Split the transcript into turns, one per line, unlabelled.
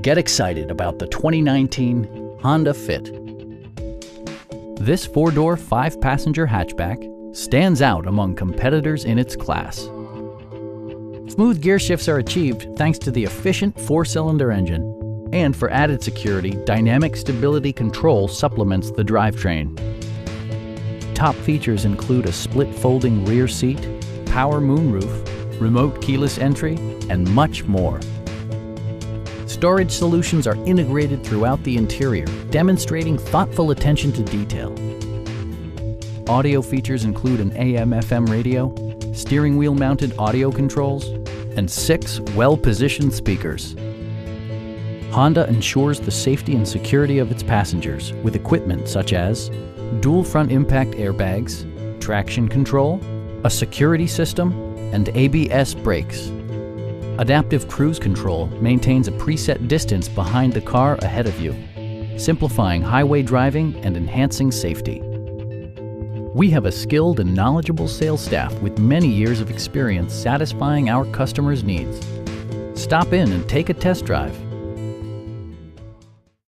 Get excited about the 2019 Honda Fit. This four-door, five-passenger hatchback stands out among competitors in its class. Smooth gear shifts are achieved thanks to the efficient four-cylinder engine. And for added security, dynamic stability control supplements the drivetrain. Top features include a split folding rear seat, power moonroof, remote keyless entry, and much more. Storage solutions are integrated throughout the interior, demonstrating thoughtful attention to detail. Audio features include an AM/FM radio, steering wheel mounted audio controls, and 6 well-positioned speakers. Honda ensures the safety and security of its passengers with equipment such as dual front impact airbags, traction control, a security system, and ABS brakes. Adaptive cruise control maintains a preset distance behind the car ahead of you, simplifying highway driving and enhancing safety. We have a skilled and knowledgeable sales staff with many years of experience satisfying our customers' needs. Stop in and take a test drive.